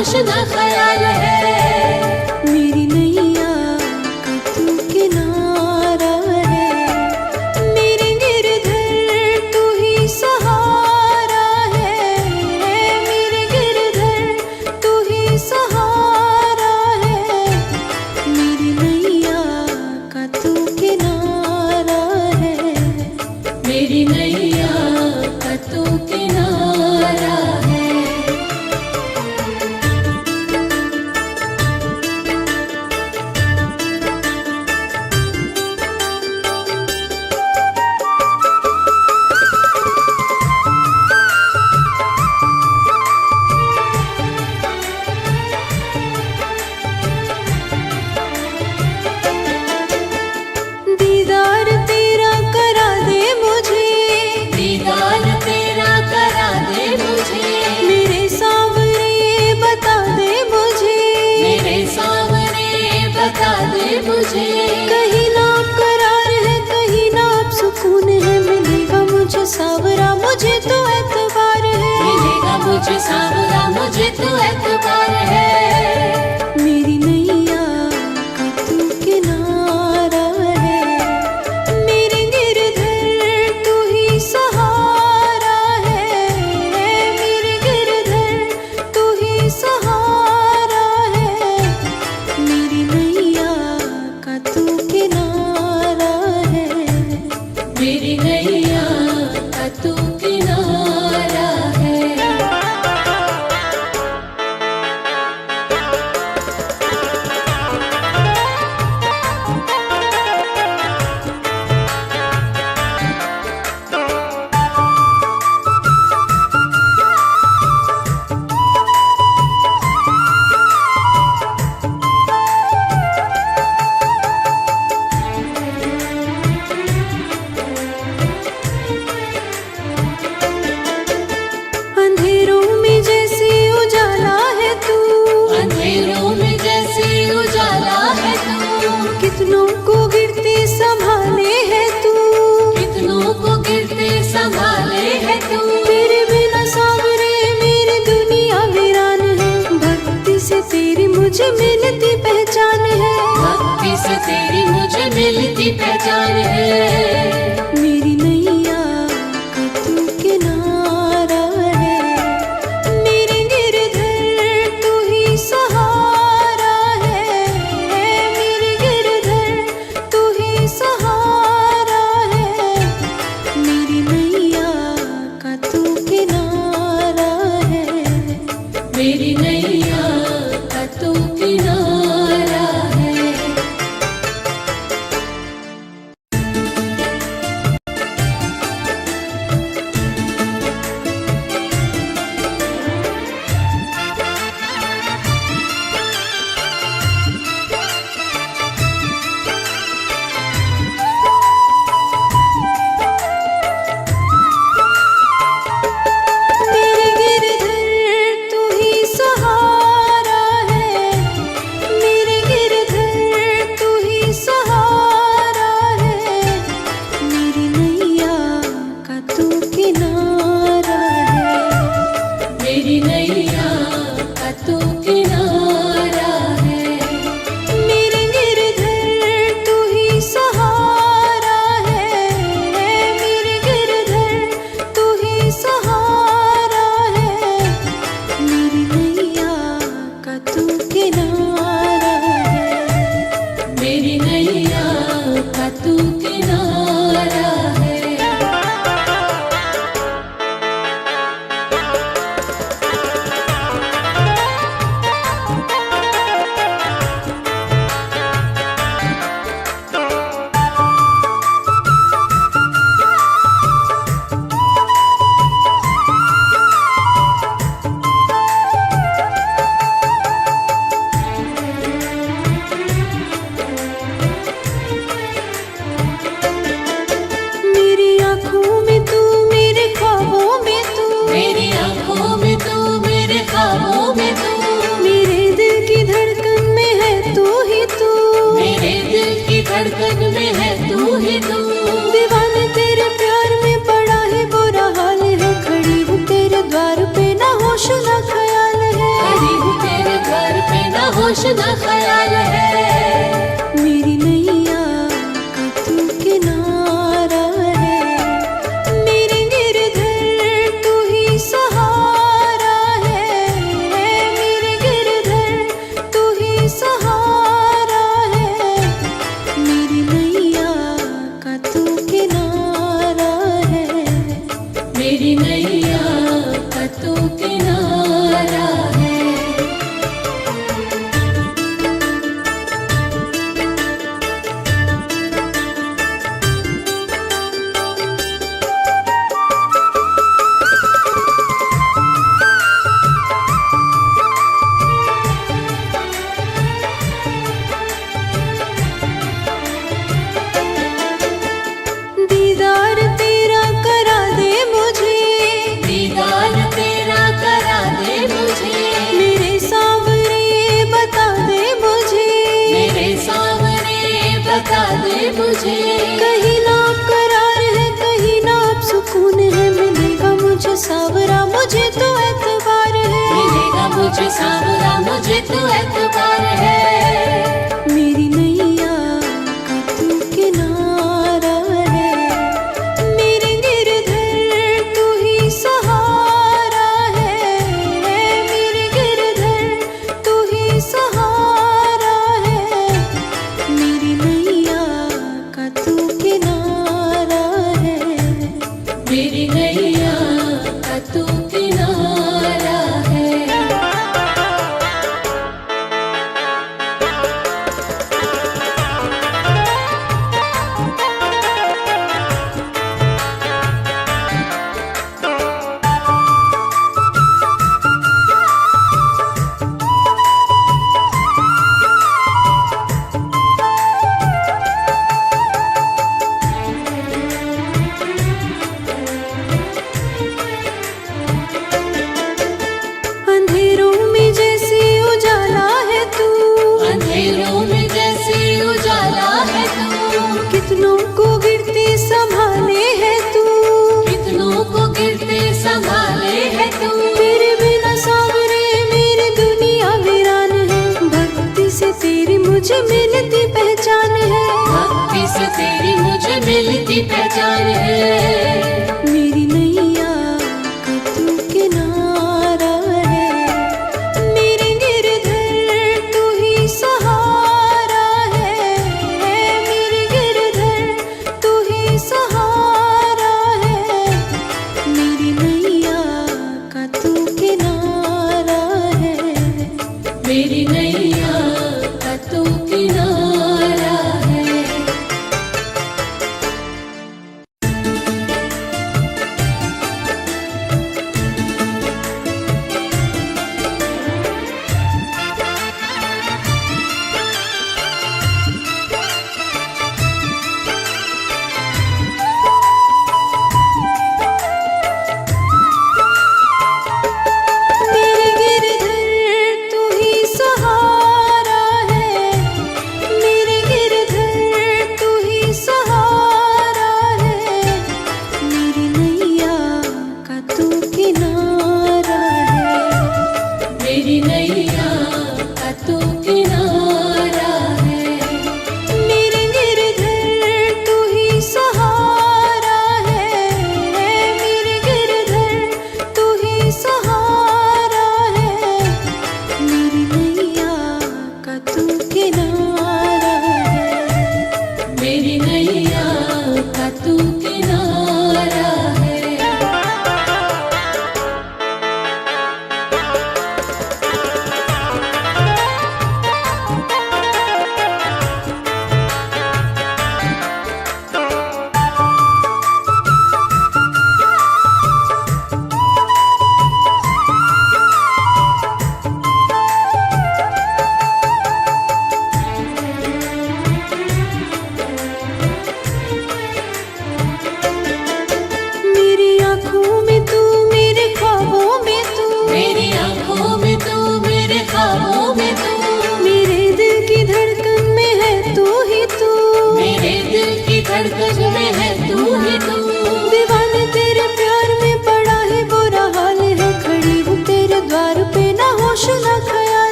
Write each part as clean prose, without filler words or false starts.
होश न ख्याल है। मेरी नैया का तू किनारा है, मेरे गिरधर तू ही सहारा है, मेरे गिरधर तू ही सहारा है। मेरी नैया का तू किनारा है, मेरी नैया का तू किनारा है। दीदार तेरा करा दे मुझे, दीदार तेरा करा दे मुझे, मेरे सावरे बता दे मुझे, मेरे सामने बता दे मुझे। कहीं ना करार है कहीं ना अब सुकून है, मिलेगा मुझे सावरा मुझे तो एतबार है, मिलेगा मुझे सावरा मुझे तो एतबार है। मेरी नैया का तू किनारा है, मेरे गिरधर तू ही सहारा है, मेरे गिरधर तू ही सहारा है। मेरी नैया का तू किनारा है, मेरी नैया का तू किनारा है। अंधेरों में जैसे उजाला है तू, अंधेरों में जैसे उजाला है तू, कितनों को गिरते संभाले है तू, कितनों को गिरते संभाले है तू। तेरे बिना सावरे मेरी दुनिया वीरान है, भक्ति से तेरी मुझे मिलती पहचान है, भक्ति से तेरी मुझे मिलती पहचान है। मेरी नैया का तू किनारा है, मेरे गिरधर तू ही सहारा है, मेरे गिरधर तू ही सहारा है। मेरी नैया का तू किनारा है, मेरी नैया का तू किनारा है। मेरे गिरधर तू ही सहारा है, मेरे गिरधर तू ही सहारा है। मेरी नैया का तू किनारा है, मेरी नैया का तू किनारा है। मेरे गिरधर तू ही सहारा है, मेरे गिरधर तू ही सहारा है। मेरी नैया का तू किनारा है, मेरी नैया का तू किनारा है। मेरी आँखों में तू मेरे ख्वाबों में तू, मेरी आंखों में तू मेरे ख्वाबों में तू, मेरे दिल की धड़कन में है तू ही तू, मेरे दिल की धड़कन में है तू ही तू। दीवाने तेरे प्यार में पड़ा है बुरा हाल है, खड़ी हूँ तेरे द्वार पे ना होश ना ख्याल है, खड़ी हूँ तेरे किनारा है। दीदार तेरा करा दे मुझे, दीदार तेरा करा दे मुझे, मेरे सावरे बता दे मुझे, मेरे सामने बता दे मुझे। कहीं ना करार है कहीं ना अब सुकून है, मिलेगा मुझे सावरा मुझे तो एतबार है, मिलेगा मुझे सावरा मुझे तो एतबार है। मेरी नैया का तू किनारा है, मेरे गिरधर तू ही सहारा है, मेरे गिरधर तू ही सहारा है, मेरी नैया का तू किनारा है, मेरी नैया का तू किनारा है। अंधेरों में जैसे उजाला है तू, अंधेरों में जैसे उजाला है तू, कितनों को गिरते संभाले है तू, कितनों को गिरते संभाले है तू। तेरे बिना सावरे मेरी दुनिया वीरान है, भक्ति से तेरी मुझे मिलती पहचान है, भक्ति से तेरी मुझे मिलती पहचान है। मेरी नैया का तू किनारा है, मेरे गिरधर तू ही सहारा है, मेरे गिरधर तू ही सहारा है, मेरी नैया का तू किनारा है, मेरी नैया का तू किनारा है।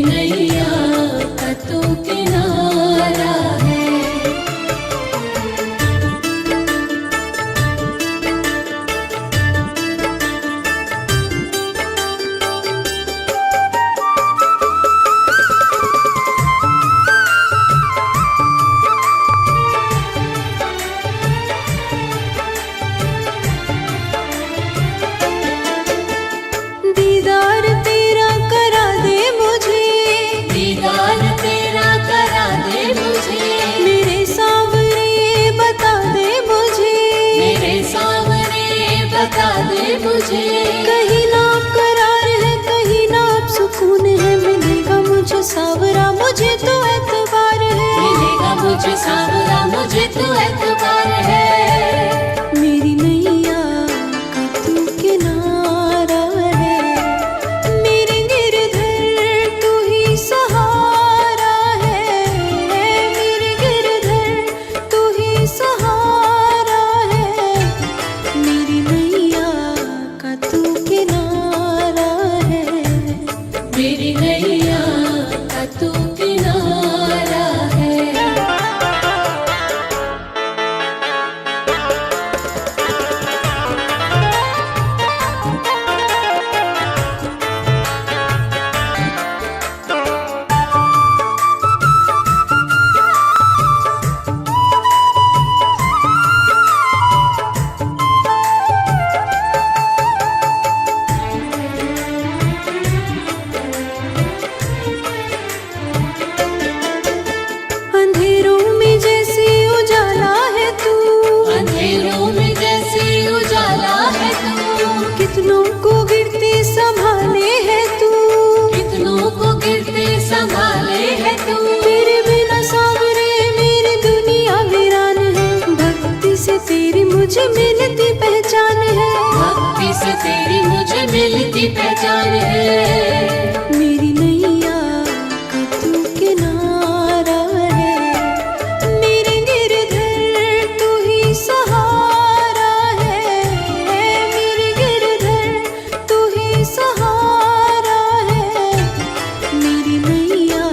नैया का तू किनारा है। दीदार तेरा करा दे मुझे, दीदार तेरा करा दे मुझे, मेरे सावरे बता दे मुझे, मेरे सामने बता दे मुझे। कहीं ना करार है कहीं ना अब सुकून है, मिलेगा मुझे सावरा मुझे तो एतबार है, मिलेगा मुझे सावरा मुझे तो एतबार है। मेरी नैया का तू किनारा है, मेरे गिरधर तू ही सहारा है, मेरे गिरधर तू ही सहारा है, मेरी नैया का तू किनारा है, मेरी नैया का तू किनारा है। अंधेरों में जैसे उजाला है तू, अंधेरों में जैसे उजाला है तू, कितनों को गिरते संभाले है तू, कितनों को गिरते संभाले है तू। तेरे बिना सावरे मेरी दुनिया वीरान है, भक्ति से तेरी मुझे मिलती पहचान है, भक्ति से तेरी मुझे मिलती पहचान है। मेरी नैया का तू किनारा है, मेरे गिरधर तू ही सहारा है, मेरे गिरधर तू ही सहारा है, मेरी नैया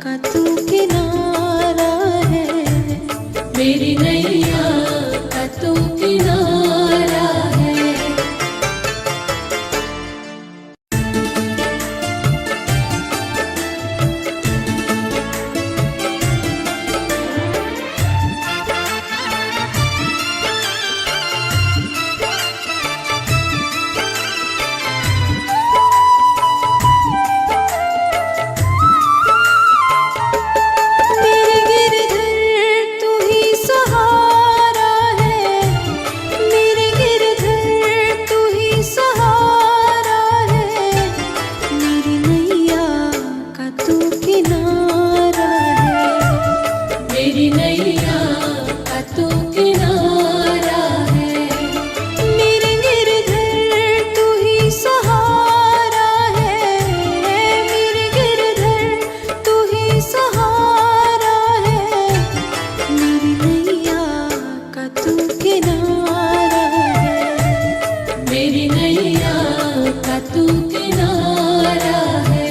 का तू किनारा है, मेरी नैया का तू किनारा है। मेरे गिरधर तू ही सहारा है, मेरे गिरधर तू ही सहारा है, मेरी नैया का तू किनारा है, मेरी नैया का तू किनारा है। मेरे गिरधर तू ही सहारा है, मेरे गिरधर तू ही सहारा है, मेरी नैया का तू किनारा है, मेरी नैया का तू किनारा है।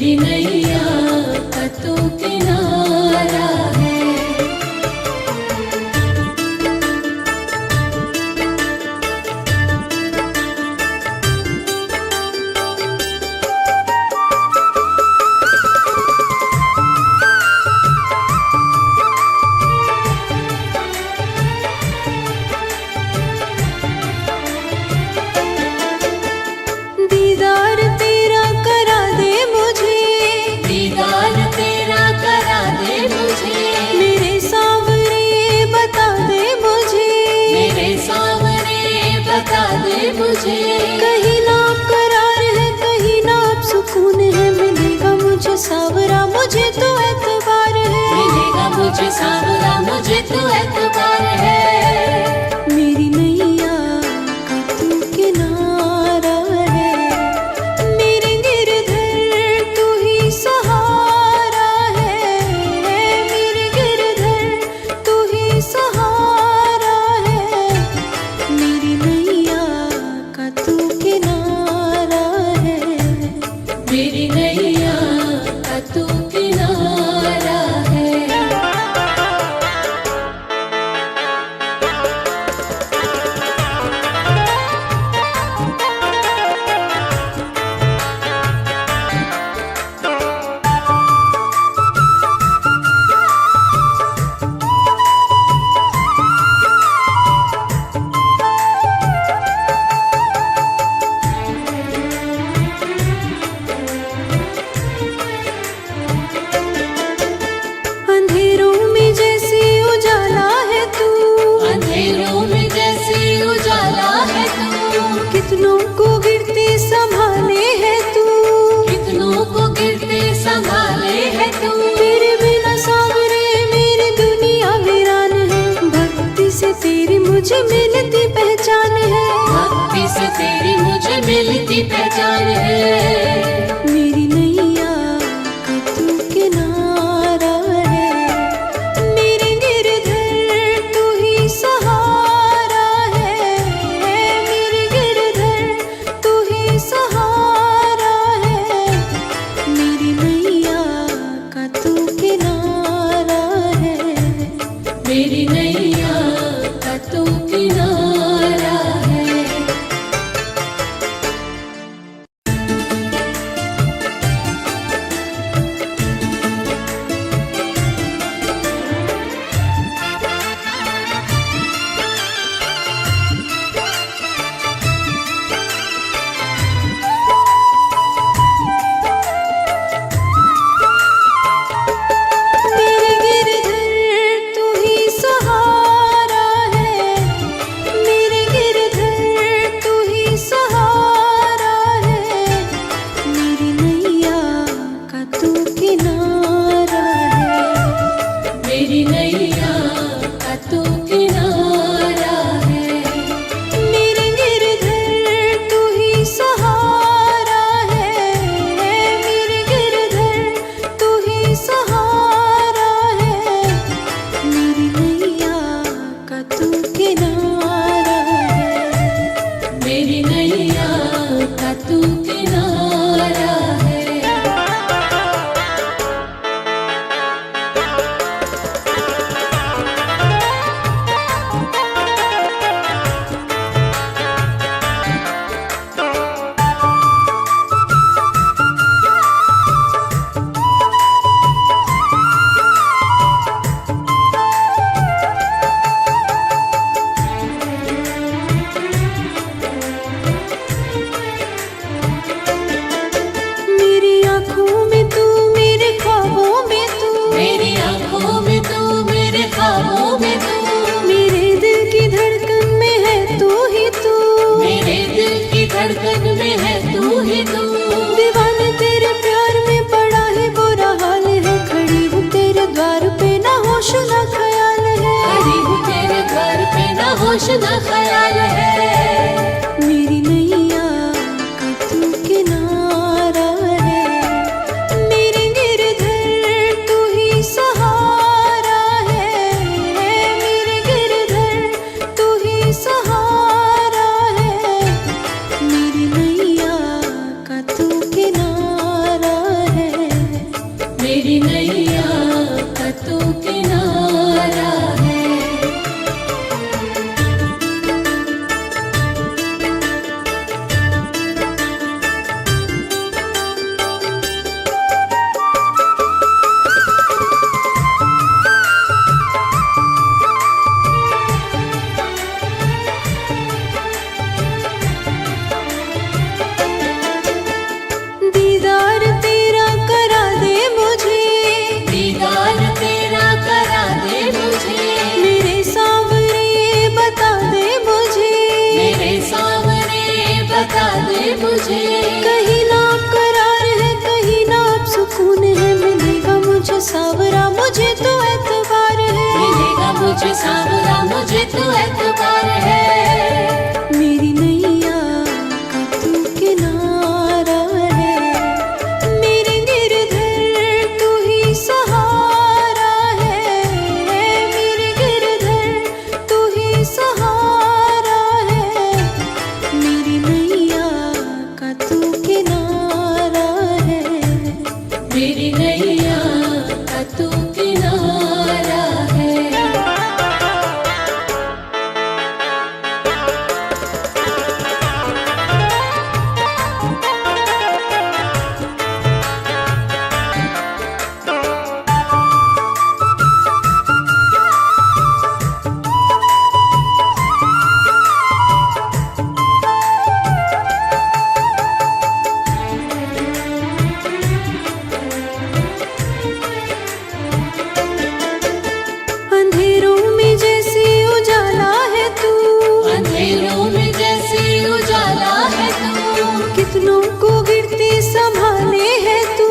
मेरी नैया का तू किनारा है। दीदार तेरा करा दे मुझे, दीदार तेरा करा दे मुझे, मेरे सावरे बता दे मुझे, मेरे सावरे बता दे मुझे। कहीं ना करार है कहीं ना अब सुकून है, मिलेगा मुझे सावरा मुझे तो एतबार है, मिलेगा मुझे सावरा मुझे तो एतबार है। मेरी नैया का तू किनारा है, मेरे गिरधर तू ही सहारा है, मेरे गिरधर तू ही सहारा है, मेरी नैया का तू किनारा है, मेरी नैया का तू किनारा है। अंधेरों में जैसे उजाला है तू, अंधेरों में जैसे उजाला है तू, कितनों को गिरते संभाले है तू, कितनों को गिरते संभाले है तू। तेरे बिना सावरे मेरी दुनिया वीरान है, भक्ति से तेरी मुझे मिलती पहचान है, भक्ति से तेरी मुझे मिलती पहचान है। मेरी नैया का तू किनारा है, मेरे गिरधर तू ही सहारा है, मेरे गिरधर तू ही सहारा है, मेरी नैया का सावरा मुझे तो एतबार है, मिलेगा मुझे सावरा मुझे तो एतबार है। मेरी नैया का तू किनारा है, मेरे गिरधर तू ही सहारा है, मेरे गिरधर तू ही सहारा है, मेरी नैया का तू किनारा है, मेरी नैया का तू किनारा है। अंधेरों में जैसे उजाला है तू, अंधेरों में जैसे उजाला है तू, कितनों को गिरते संभाले है तू,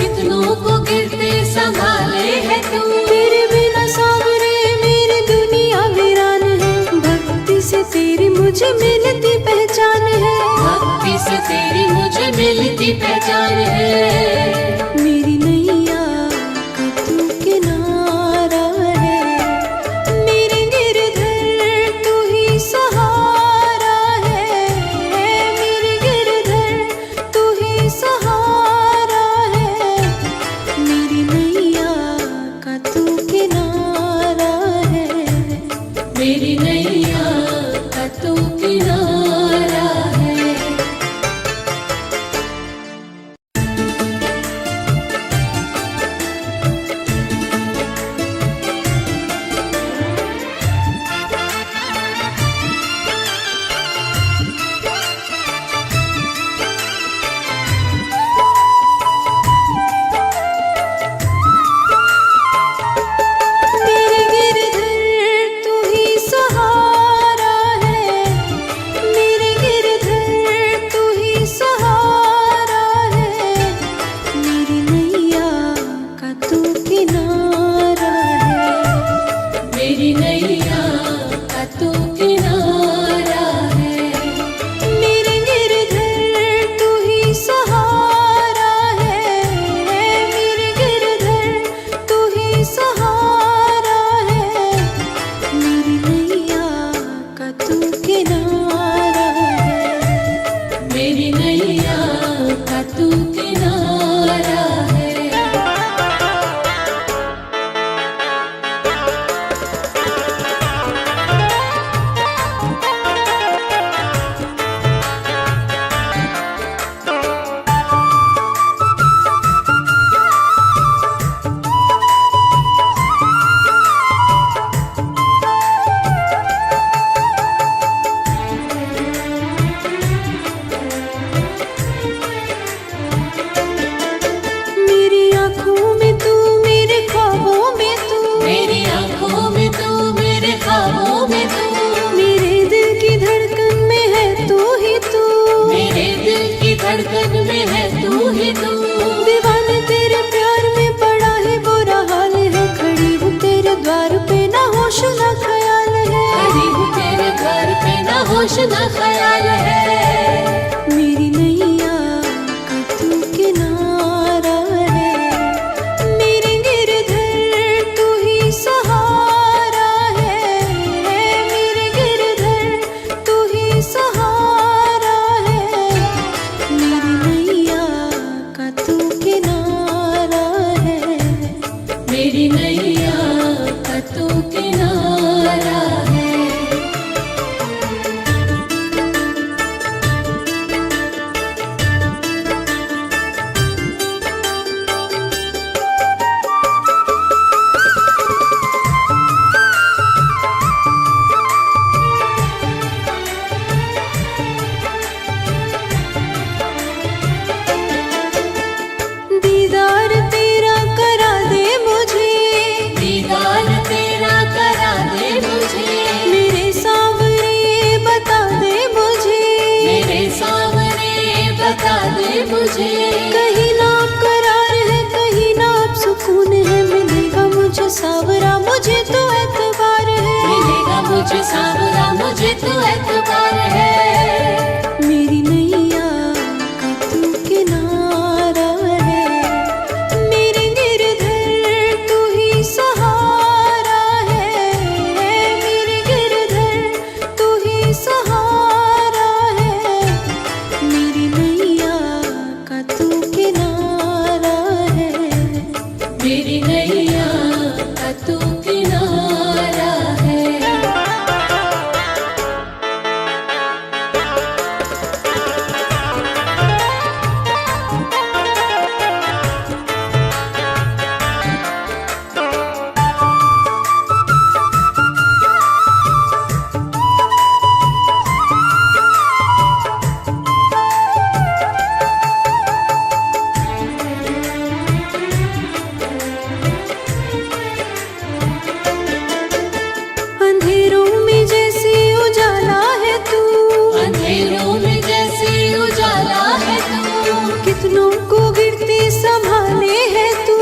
कितनों को गिरते संभाले है तू। तेरे बिना सावरे मेरी दुनिया वीरान है, भक्ति से तेरी मुझे मिलती पहचान है, भक्ति से तेरी मुझे मिलती पहचान है। मेरी नैया का तू किनारा है, मेरे गिरधर तू ही सहारा है, मेरे गिरधर तू ही सहारा है, मेरी नैया का तू किनारा है, मेरी नैया का तू किनारा है। मुझे तो एतबार है। मिलेगा मुझे सांवरा मुझे तो एतबार है। मेरी नैया का तू किनारा है, मेरे गिरधर तू ही सहारा है। मेरे गिरधर तू ही सहारा है, मेरी नैया का तू किनारा है। मेरी नैया का तू किनारा है। अंधेरों में जैसे उजाला है तू, अंधेरों में जैसे उजाला है तू। कितनों को गिरते संभाले है तू,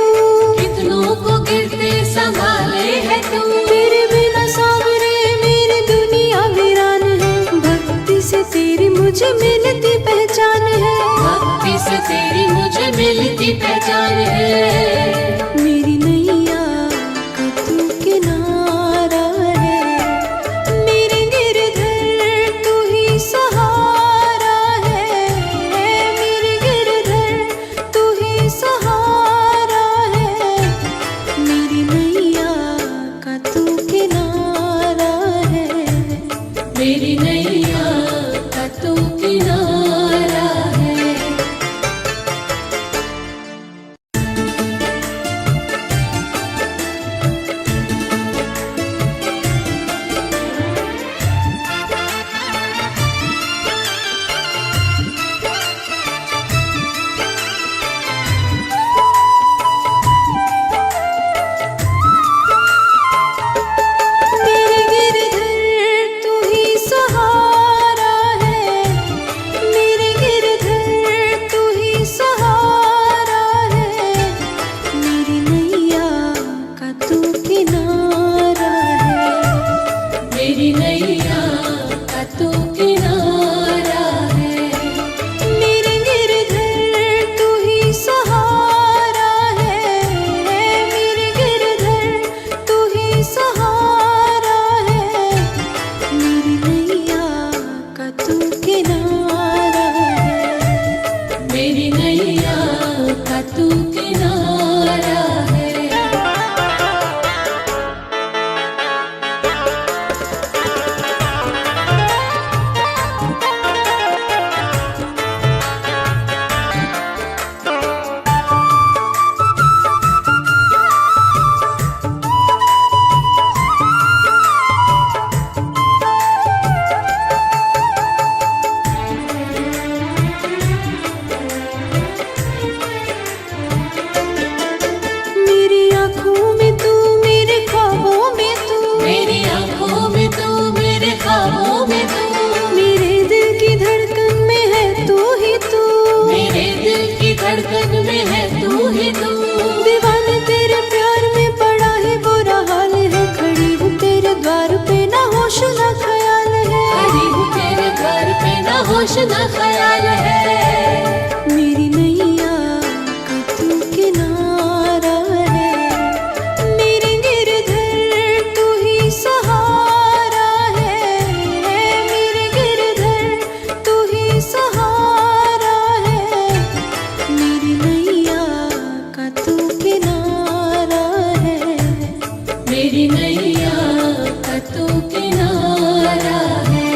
कितनों को गिरते संभाले है तू। तेरे बिना सावरे मेरी दुनिया वीरान है। भक्ति से तेरी मुझे मिलती पहचान है, भक्ति से तेरी मुझे मिलती पहचान है। मेरी नैया का तू किनारा है, मेरे गिरधर तू ही सहारा है। मेरे गिरधर तू ही सहारा है, मेरी नैया का तू किनारा है। मेरी नैया का तू किनारा है। मेरे गिरधर तू ही सहारा है, मेरे गिरधर तू ही सहारा है। मेरी नैया का तू किनारा है, मेरी नैया का तू किनारा है। मेरे गिरधर तू ही सहारा है। मेरे गिरधर तू ही सहारा है, मेरी नैया का तू किनारा है। मेरी नैया का तू किनारा है। मेरी आँखों में तू, मेरे ख्वाबों में तू, मेरी आंखों में तू मेरे ख्वाबों में तू। मेरे दिल की धड़कन में है तू ही तू। मेरे दिल की धड़कन में है तू ही तू। दीवाने तेरे प्यार में पड़ा है बुरा हाल है। खड़ी हूँ तेरे द्वार पे ना होश ना ख्याल है। खड़ी हूँ तेरे द्वार पे ना होश ना ख्याल है। मेरी नैया का तू किनारा है, मेरे गिरधर तू ही सहारा है। मेरे गिरधर तू ही सहारा है, मेरी नैया का तू किनारा है। मेरी नैया का तू किनारा है।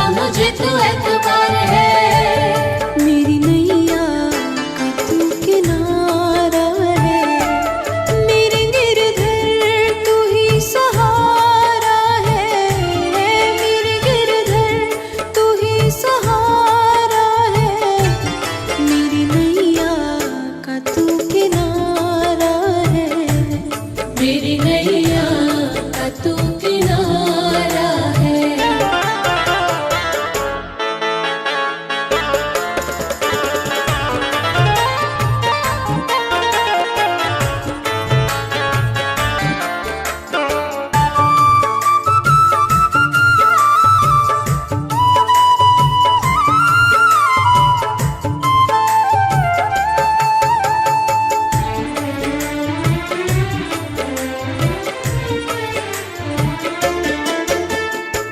मुझे तो एतबार है। मेरी नैया का तू किनारा है, मेरे गिरधर तू ही सहारा है, मेरे गिरधर तू ही सहारा है, मेरी नैया का तू किनारा है, मेरी नैया का तू किनारा है।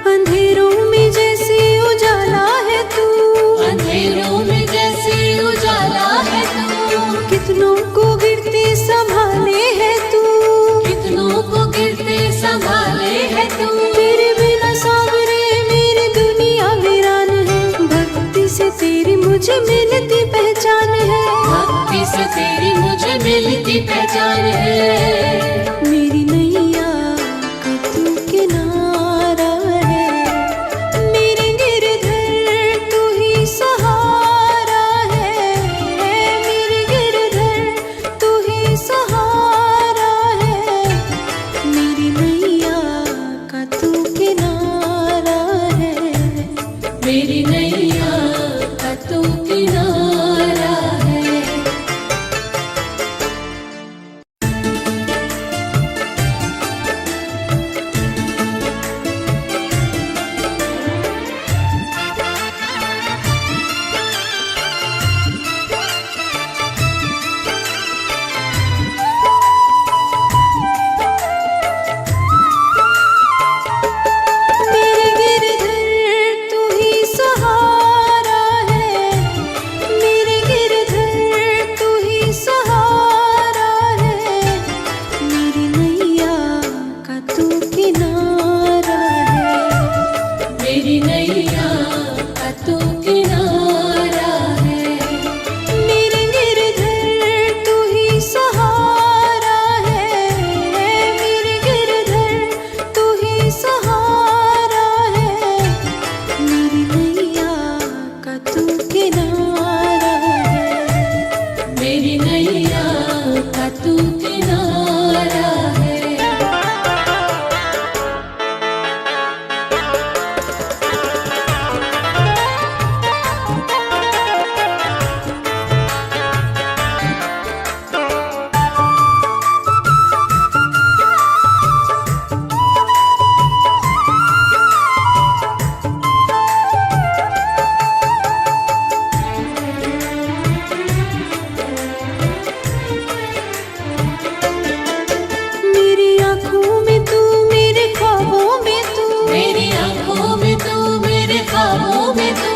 अंधेरों में जैसे उजाला है तू, अंधेरों में जैसे उजाला है तू, कितनों को गिरते संभाले है तू, कितनों को गिरते संभाले है तू। तेरे बिना सावरे मेरी दुनिया वीरान है, भक्ति से तेरी मुझे मिलती पहचान है, भक्ति से तेरी मुझे मिलती पहचान है। मेरी नैया का तू किनारा है, मेरे गिरधर तू ही सहारा है, मेरे गिरधर तू ही सहारा है, मेरी नैया का तू किनारा है, मेरी नैया का तू किनारा है। मेरे गिरधर तू ही सहारा है, मेरे गिरधर तू ही सहारा है, मेरी नैया का तू किनारा है, मेरी नैया का तू किनारा है। मेरे गिरधर तू ही सहारा है, मेरे गिरधर तू ही सहारा है, मेरी नैया का तू किनारा है, मेरी नैया का तू किनारा है। मेरी आँखों में तू, मेरे ख्वाबों में तू, मेरी आंखों में तू, मेरे ख्वाबों में तू,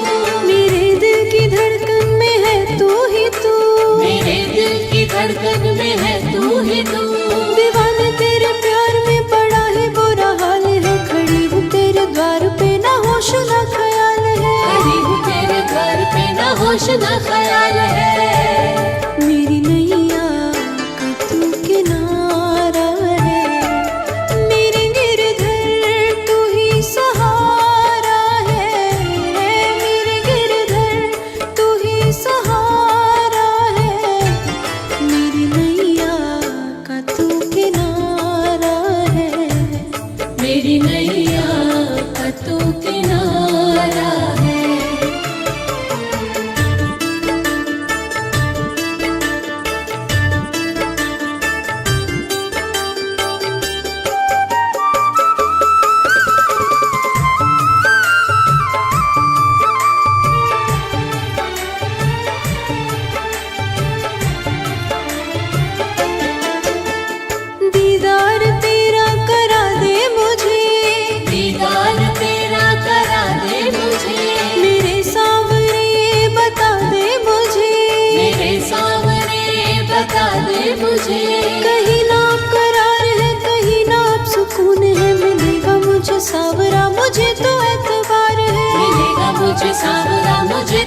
मेरे दिल की धड़कन में है तू ही तू, मेरे दिल की धड़कन में है तू ही तू। दीवाने तेरे प्यार में बड़ा ही बुरा हाल है, खड़ी हूँ तेरे द्वार पे ना होश ना ख्याल है, खड़ी हूँ तेरे घर पे ना होश ना ख्याल है। मेरी नैया का तू किनारा है, मेरे गिरधर तू ही सहारा है, मेरे गिरधर तू ही सहारा है, मेरी नैया का तू किनारा है, मेरी नैया का तू किनारा है।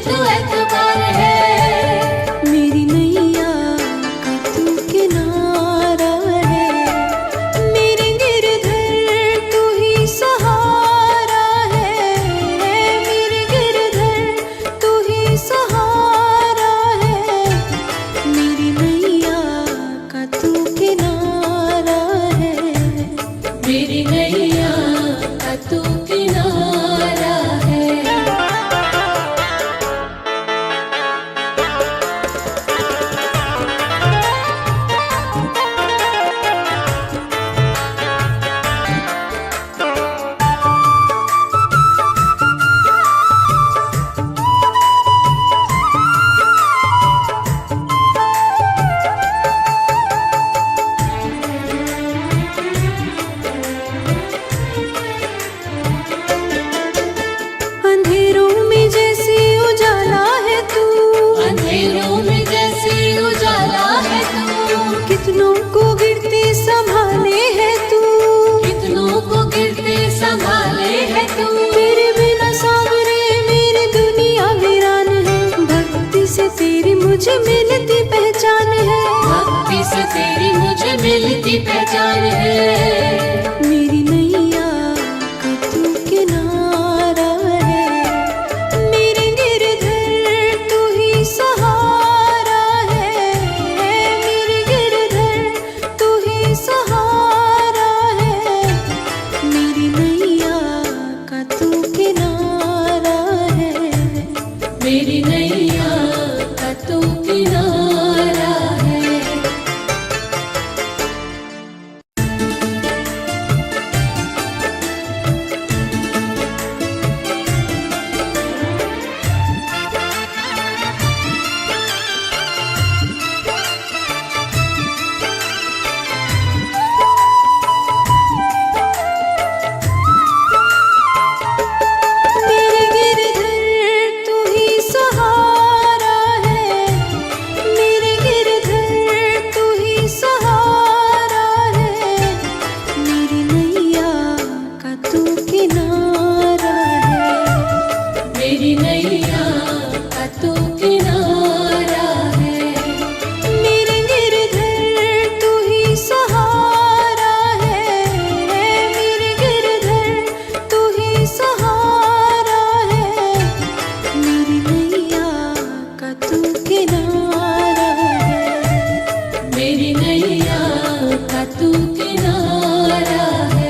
तो एतबार है। मेरी नैया का तू किनारा है, मेरे गिरधर तू ही सहारा है, मेरे गिरधर तू ही सहारा है, मेरी नैया का तू किनारा है, मेरी नैया का तू किनारा है। अंधेरों में जैसे उजाला है तू, अंधेरों में जैसे उजाला है तू, कितनों को गिरते संभाले है तू, कितनों को गिरते संभाले है तू। तेरे बिना सावरे मेरी दुनिया वीरान है, भक्ति से तेरी मुझे मिलती पहचान है, भक्ति से तेरी मुझे मिलती पहचान है। मेरी नैया का तू किनारा है, मेरे गिरधर तू ही सहारा है, मेरे गिरधर तू ही सहारा है, मेरी नैया का तू किनारा है, मेरी नैया का तू किनारा है। मेरे गिरधर तू ही सहारा है, मेरे गिरधर तू ही सहारा है, मेरी नैया का तू किनारा है, मेरी नैया का तू किनारा है। मेरे गिरधर तू ही सहारा है, मेरे गिरधर तू ही सहारा है, मेरी नैया का तू किनारा है, मेरी नैया का तू किनारा है।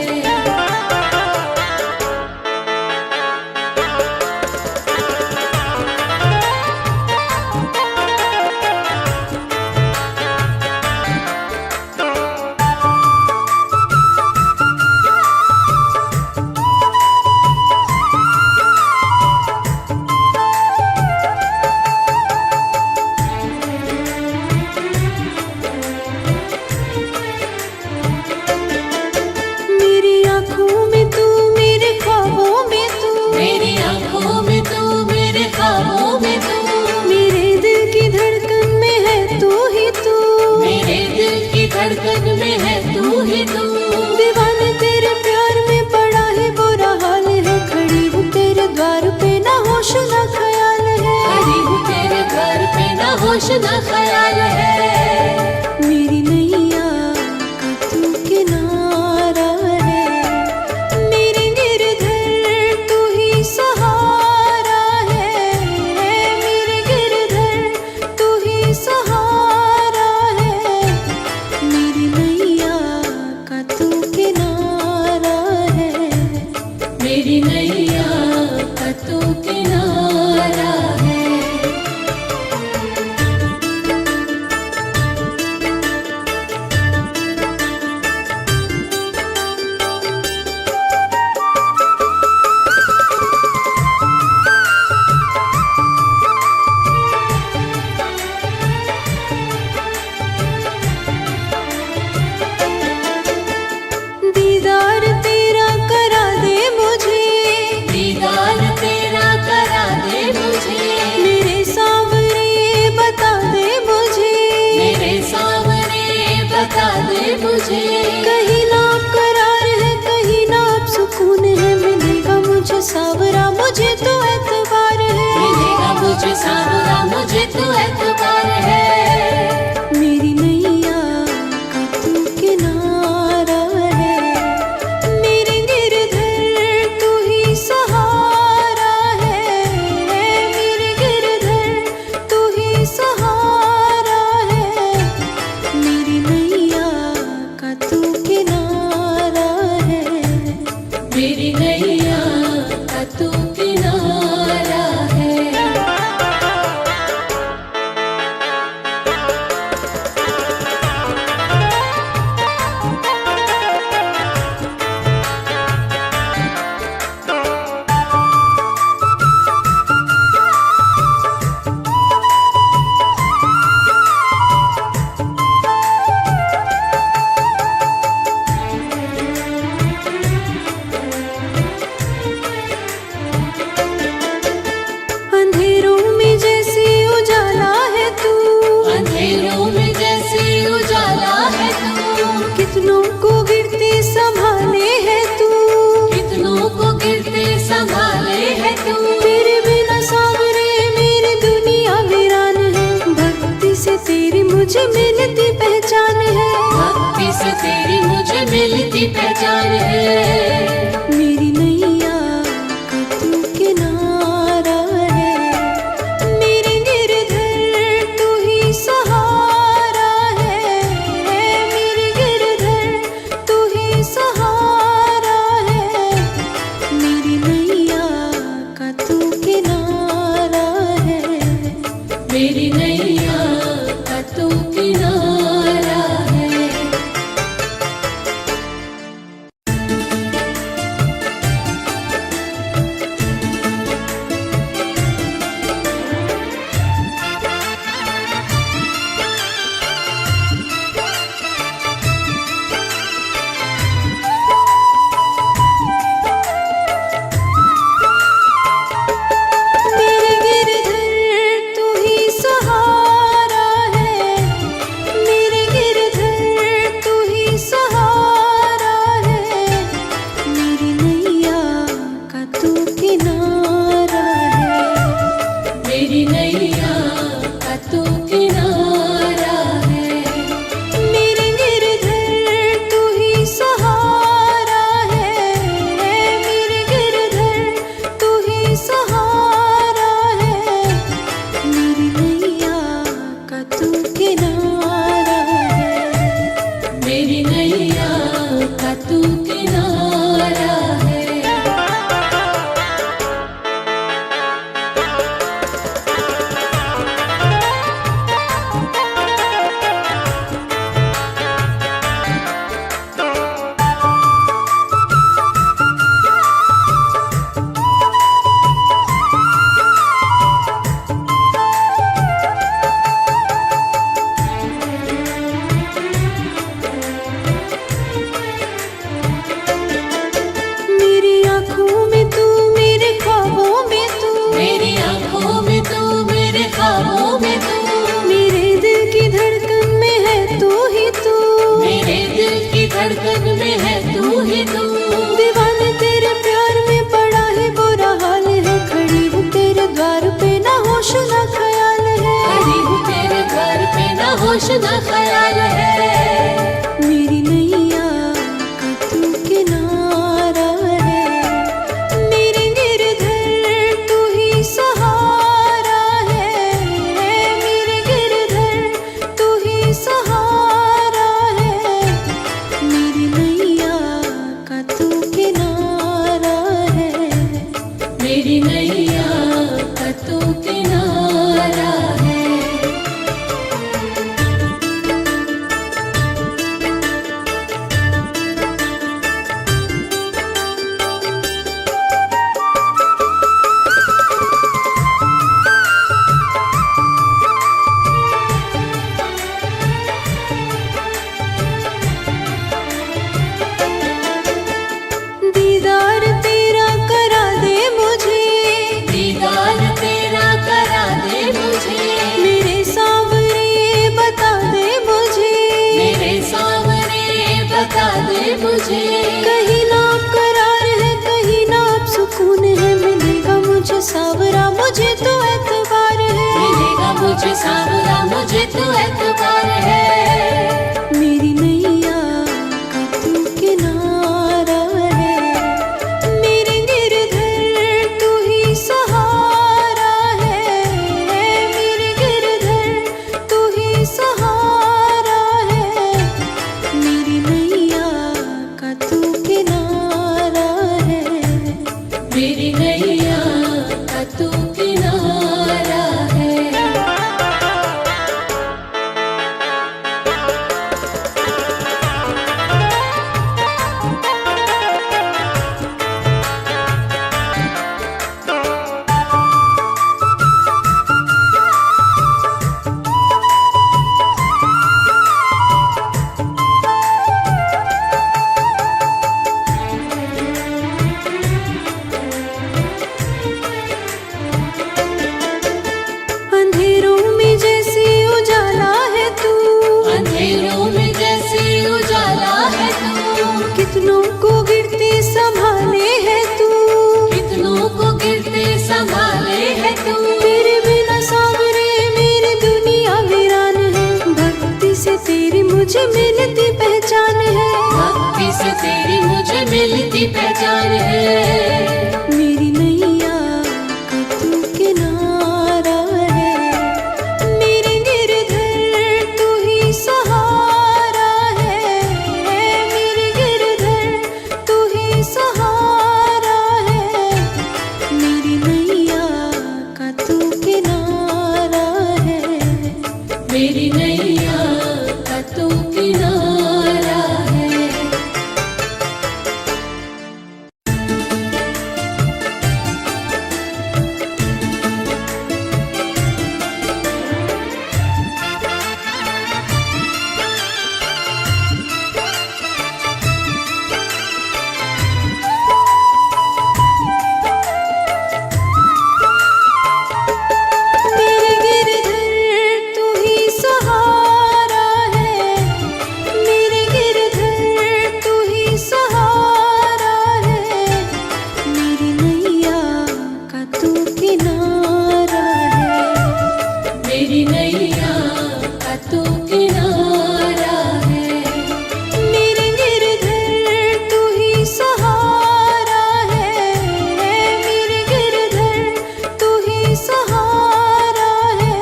मेरी आँखों में तू, मेरे ख्वाबों में तू, मेरी आंखों में तू, मेरे ख्वाबों में तू, मेरे दिल की धड़कन में है तू ही तू, मेरे दिल की धड़कन में है तू ही तू। दीवाने तेरे प्यार में बड़ा ही बुरा हाल है, खड़ी हूँ तेरे द्वार पे ना होश ना ख्याल है, खड़ी हूँ तेरे घर पे ना होश ना ख्याल है। मेरी नैया का तू किनारा है, मेरे गिरधर तू ही सहारा है, मेरे गिरधर तू ही सहारा है, मेरी नैया का तू किनारा है, मेरी नैया का तू किनारा है। दीदार तेरा करा दे मुझे, दीदार तेरा करा दे मुझे, मेरे सावरे बता दे मुझे, मेरे सामने बता दे मुझे। कहीं ना करार है, कहीं ना अब सुकून है, मिलेगा मुझे सावरा मुझे तो एतबार है, मिलेगा मुझे मुझे तो एतबार है। मेरी नैया का तू किनारा है, मेरे गिरधर तू ही सहारा है, मेरे गिरधर तू ही सहारा है, मेरी नैया का तू किनारा है, मेरी नैया का तू किनारा है। अंधेरों में जैसे उजाला है तू, अंधेरों में जैसे उजाला है तू, कितनों को गिरते संभाले है तू, कितनों को गिरते संभाले है तू। तेरे बिना सावरे मेरी दुनिया वीरान है, भक्ति से तेरी मुझे मिलती पहचान है, भक्ति से तेरी मुझे मिलती पहचान है। मेरी नैया का तू किनारा है, मेरे गिरधर तू ही सहारा है, मेरे गिरधर तू ही सहारा है, मेरी नैया का तू किनारा है, मेरी नैया का तू किनारा है। मेरे गिरधर तू ही सहारा है, मेरे गिरधर तू ही सहारा है, मेरी नैया का तू किनारा है, मेरी नैया का तू किनारा है। मेरे गिरधर तू ही सहारा है, मेरे गिरधर तू ही सहारा है, मेरी नैया का तू किनारा है, मेरी नैया का तू किनारा है। मेरी आँखों में तू, मेरे ख्वाबों में तू, मेरी आंखों में तू, मेरे ख्वाबों में तू, मेरे दिल की धड़कन में है तू ही तू, मेरे दिल की धड़कन में है तू ही तू। दीवाने तेरे प्यार में बड़ा ही बुरा हाल है, खड़ी हूँ तेरे द्वार पे ना होश ना ख्याल है, खड़ी हूँ तेरे घर पे ना होश ना ख्याल है। मेरी नैया का तू किनारा है, मेरे गिरधर तू ही सहारा है, मेरे गिरधर तू ही सहारा है, मेरी नैया का तू किनारा है, मेरी नैया का तू किनारा है। दीदार तेरा करा दे मुझे, दीदार तेरा करा दे मुझे, मेरे सावरे बता दे मुझे, मेरे सामने बता दे मुझे। कहीं ना करार है, कहीं ना सुकून है, मिलेगा मुझे सावरा मुझे तो एतबार है, मिलेगा सांवरा मुझे तो एतबार है। मेरी नैया का तू किनारा है, मेरे गिरधर तू ही सहारा है, मेरे गिरधर तू ही सहारा है, मेरी नैया का तू किनारा है, मेरी नैया का तू किनारा है। अंधेरों में जैसे उजाला है तू, अंधेरों में जैसे उजाला है तू, कितनों को गिरते संभाले है तू, कितनों को गिरते संभाले है तू। तेरे बिना सांवरे मेरी दुनिया वीरान है, भक्ति से तेरी मुझे मिलती पहचान है, भक्ति से तेरी मुझे मिलती पहचान है। मेरी नैया का तू किनारा है, मेरे गिरधर तू ही सहारा है, मेरे गिरधर तू ही सहारा है, मेरी नैया का तू किनारा है, मेरी नैया का तू किनारा है। मेरे गिरधर तू ही सहारा है, मेरे गिरधर तू ही सहारा है, मेरी नैया का तू किनारा है, मेरी नैया का तू किनारा है। मेरे गिरधर तू ही सहारा है, मेरे गिरधर तू ही सहारा है,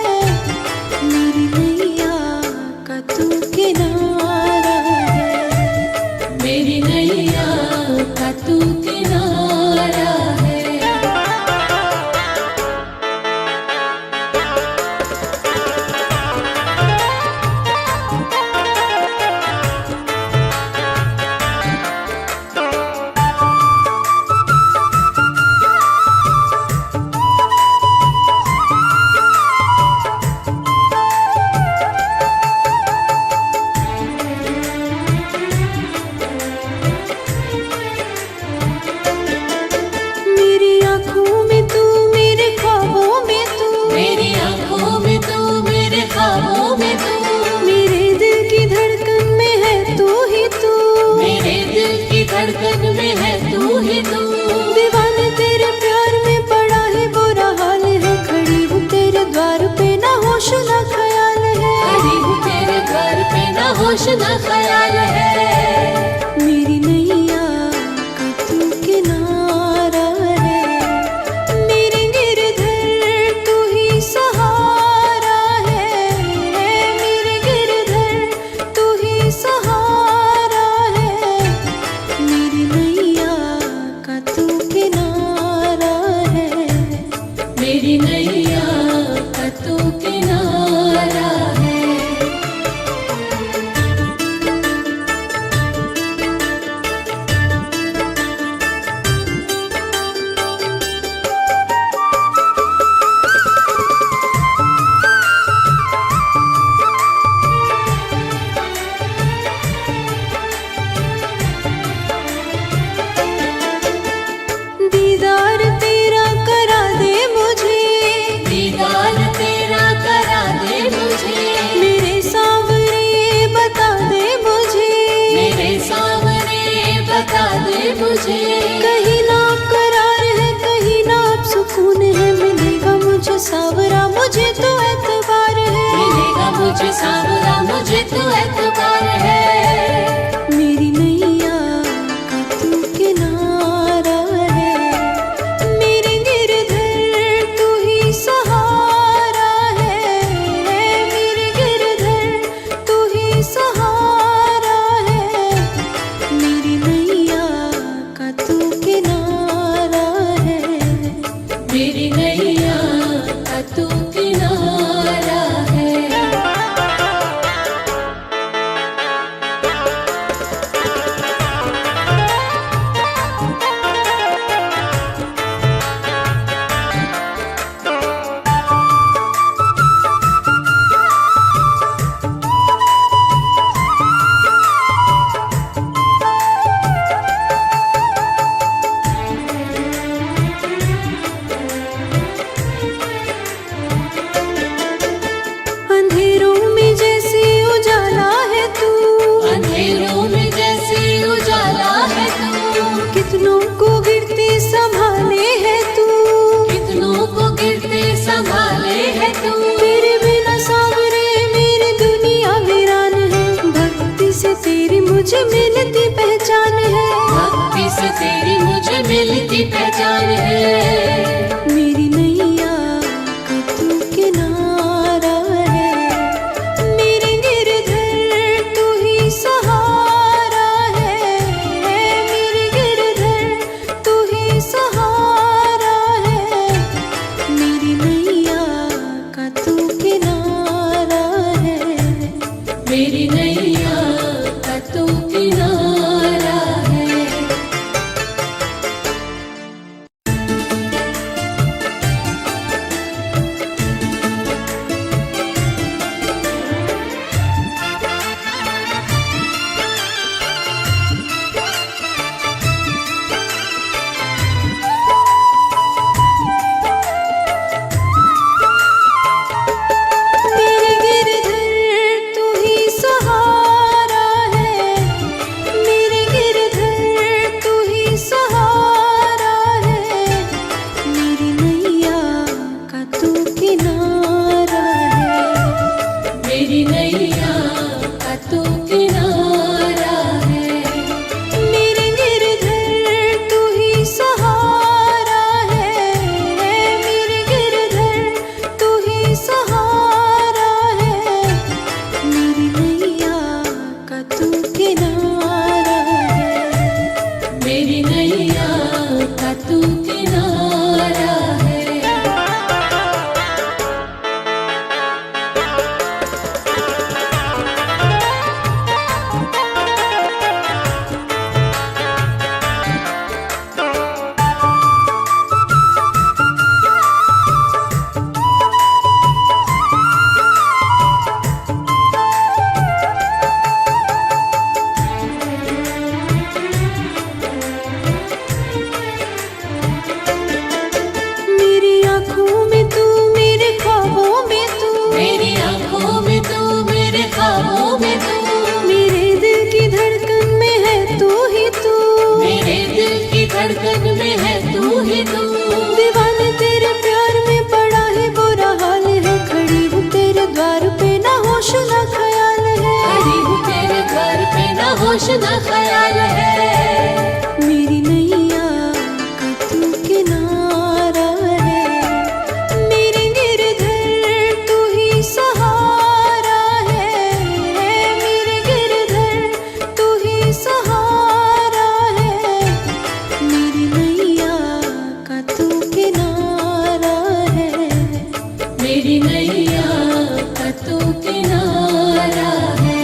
मेरी नैया का तू किनारा है, मेरी नैया का तू किनारा है। मेरी आँखों में तू, मेरे ख्वाबों में तू, मेरी आंखों में तू, मेरे ख्वाबों में तू, मेरे दिल की धड़कन में है तू ही तू, मेरे दिल की धड़कन में है तू ही तू। दीवाने तेरे प्यार में पड़ा है बुरा हाल है, खड़ी हूँ तेरे द्वार पे ना होश ना ख्याल है, खड़ी हूँ तेरे घर पे ना होश ना ख्याल है। मेरी नैया का तू किनारा है, मेरे गिरधर तू ही सहारा है, मेरे गिरधर तू ही सहारा है, मेरी नैया का तू किनारा है, मेरी नैया का तू किनारा है। मुझे तो एतबार है। मेरी नैया का तू किनारा है, मेरे गिरधर तू ही सहारा है, मेरे गिरधर तू ही सहारा है, मेरी नैया का तू किनारा है, मेरी नैया का तू किनारा है। अंधेरों में जैसे उजाला है तू, अंधेरों में जैसे उजाला है तू, कितनों को गिरते संभाले है तू, कितनों को गिरते संभाले है तू। तेरे बिना सावरे मेरी दुनिया वीरान है, भक्ति से तेरी मुझे मिलती पहचान है, भक्ति से तेरी मुझे मिलती पहचान है। मेरी नैया का तू किनारा है, मेरे गिरधर तू ही सहारा है, मेरे गिरधर तू ही सहारा है, मेरी नैया का तू किनारा है, मेरी नैया का तू किनारा है। मेरे गिरधर तू ही सहारा है, मेरे गिरधर तू ही सहारा है, मेरी नैया का तू किनारा है, मेरी नैया का तू किनारा है। मेरे गिरधर तू ही सहारा है, मेरे गिरधर तू ही सहारा है, मेरी नैया का तू किनारा है, मेरी नैया का तू किनारा है। मेरी आँखों में तू, मेरे ख्वाबों में तू, मेरी आंखों में तू, मेरे ख्वाबों में तू, मेरे दिल की धड़कन में है तू ही तू, मेरे दिल की धड़कन में है तू ही तू। दीवाने तेरे प्यार में पड़ा है बुरा हाल है, खड़ी हूँ तेरे द्वार पे ना होश ना ख्याल है, खड़ी हूँ तेरे घर पे ना होश ना ख्याल है। मेरी नैया का तू किनारा है, मेरे गिरधर तू ही सहारा है, मेरे गिरधर तू ही सहारा है, मेरी नैया का तू किनारा है, मेरी नैया का तू किनारा है।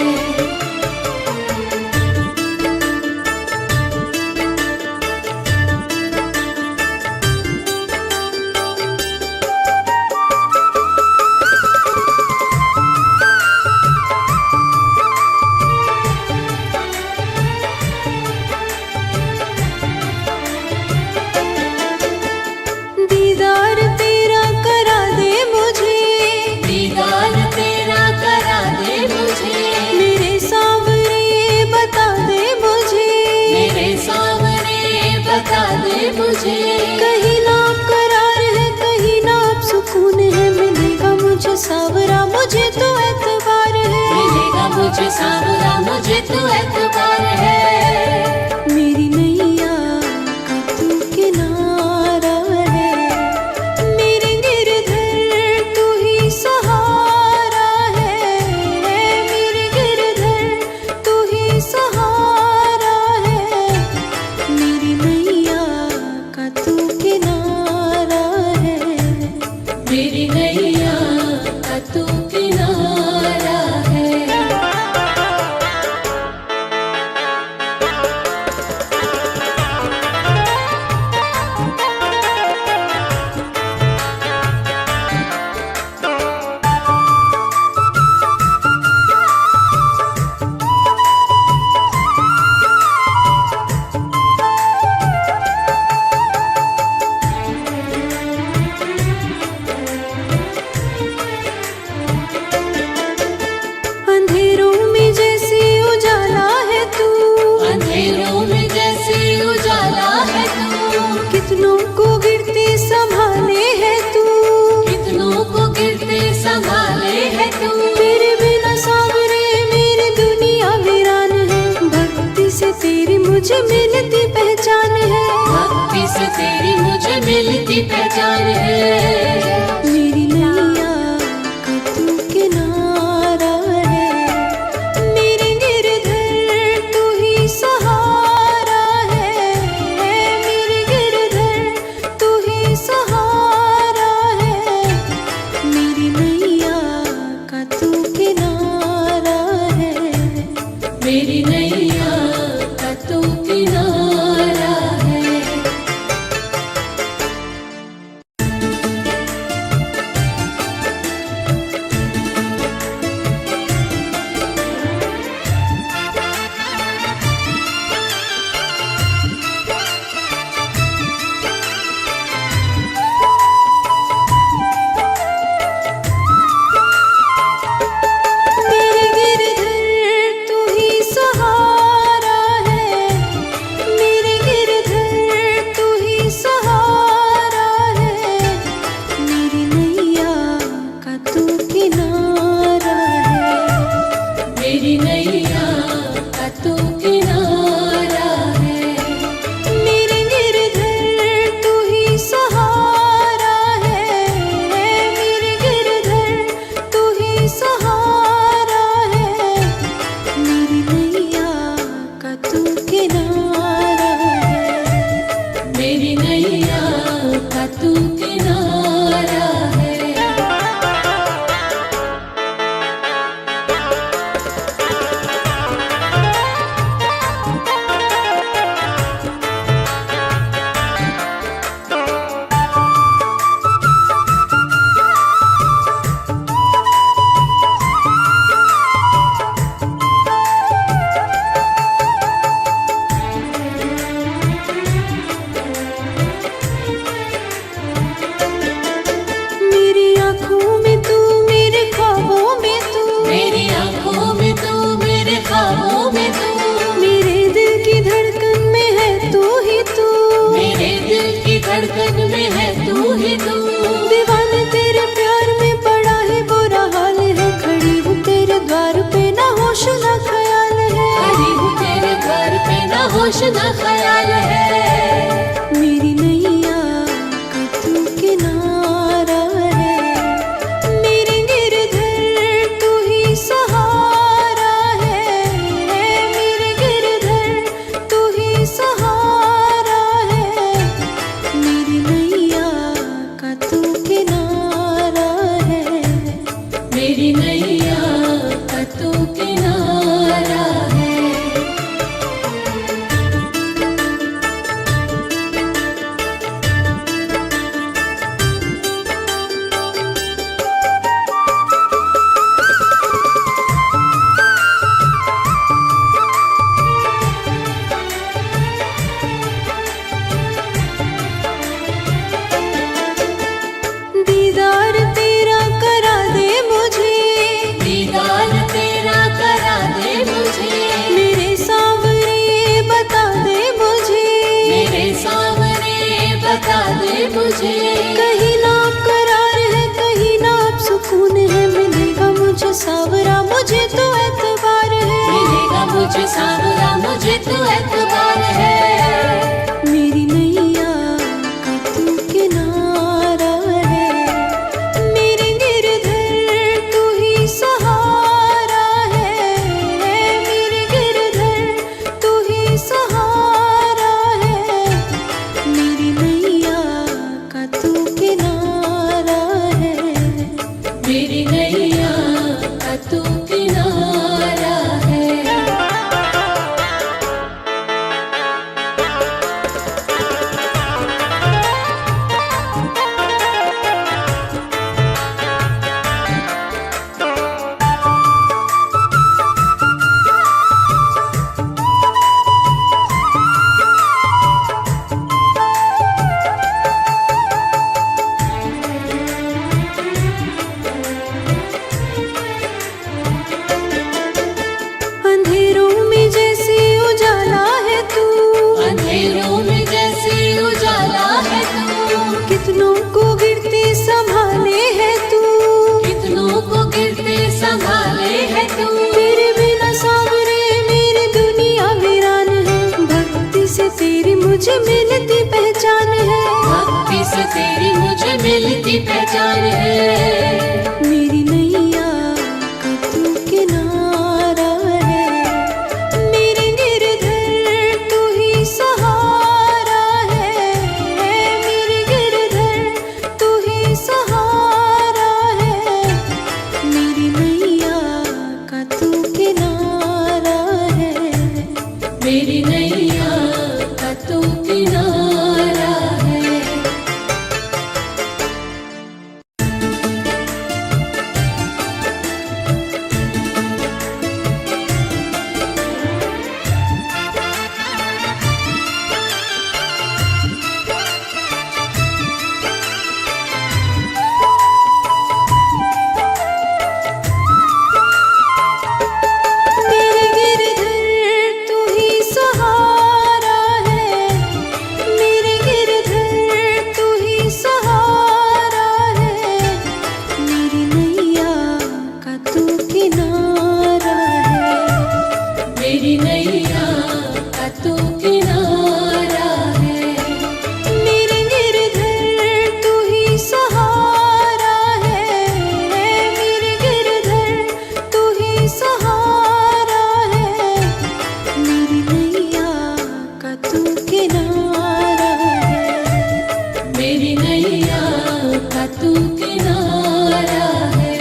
मुझे मिलती पहचान है। भक्ति से तेरी मुझे मिलती पहचान है। मेरी नैया का तू किनारा है, मेरे गिरधर तू ही सहारा है। मेरे गिरधर तू ही सहारा है, मेरी नैया का तू किनारा है। मेरी नैया का तू किनारा है। मेरे गिरधर तू ही सहारा है, मेरे गिरधर तू ही सहारा है। मेरी नैया का तू किनारा है। मेरी नैया का तू किनारा है। मेरे गिरधर तू ही सहारा है, मेरे गिरधर तू ही सहारा है। मेरी नैया का तू किनारा है। मेरी नैया का तू किनारा है। मेरी आँखों में तू, मेरे ख्वाबों में तू, मेरी आंखों में तू, मेरे ख्वाबों में तू, मेरे दिल की धड़कन में है तू ही तू। मेरे दिल की धड़कन में है तू ही तू। दीवाने तेरे प्यार में पड़ा है बुरा हाल है, खड़ी हूँ तेरे द्वार पे ना होश ना ख्याल है। खड़ी हूँ तेरे घर पे ना होश ना ख्याल है। मेरी नैया का तू किनारा है, मेरे गिरधर तू ही सहारा है। मेरे गिरधर तू ही सहारा है, मेरी नैया का तू किनारा है। मेरी नैया का तू किनारा है। दीदार तेरा करा दे मुझे, दीदार तेरा करा दे मुझे। मेरे सावरे बता दे मुझे। मेरे सामने बता दे मुझे। कहीं ना करार है, कहीं ना अब सुकून है, मिलेगा मुझे सावरा मुझे तो एतबार है। मिलेगा मुझे सावरा मुझे तो एतबार है। मेरी नैया का तू किनारा है, मेरे गिरधर तू ही सहारा है। मेरे गिरधर तू ही सहारा है, मेरी नैया का तू किनारा है। मेरी नैया का तू किनारा है। मिलती पहचान है। मेरी नैया का तू किनारा है, मेरे गिरधर तू ही सहारा है, मेरे गिरधर तू ही सहारा है, मेरी नैया का तू किनारा है, मेरी नैया का तू किनारा है। मेरे गिरधर तू ही सहारा है, मेरे गिरधर तू ही सहारा है, मेरी नैया का तू किनारा है, मेरी नैया का तू किनारा है। मेरे गिरधर तू ही सहारा है, मेरे गिरधर तू ही सहारा है, मेरी नैया का तू किनारा है, मेरी नैया का तू किनारा है।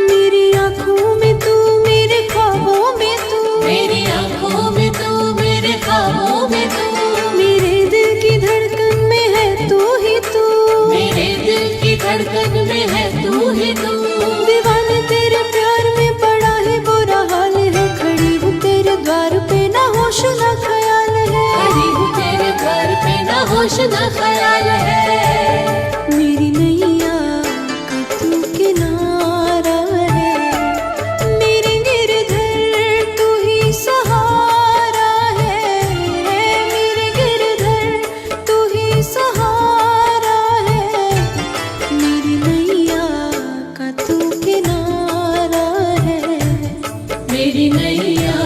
मेरी आँखों में तू, मेरे ख्वाबों में तू, मेरी आंखों में तू, मेरे ख्वाबों में तू, मेरे दिल की धड़कन में है तू ही तू, मेरे दिल की धड़कन में है तू ही तू। दीवाने तेरे प्यार में पड़ा है बुरा हाल है, खड़ी हूँ तेरे द्वार पे ना होश ना ख्याल है, खड़ी हूँ तेरे घर पे ना होश ना ख्याल है। मेरी नैया का तू किनारा है, मेरे गिरधर तू ही सहारा है, मेरे गिरधर तू ही सहारा है, मेरी नैया का तू किनारा है, मेरी नैया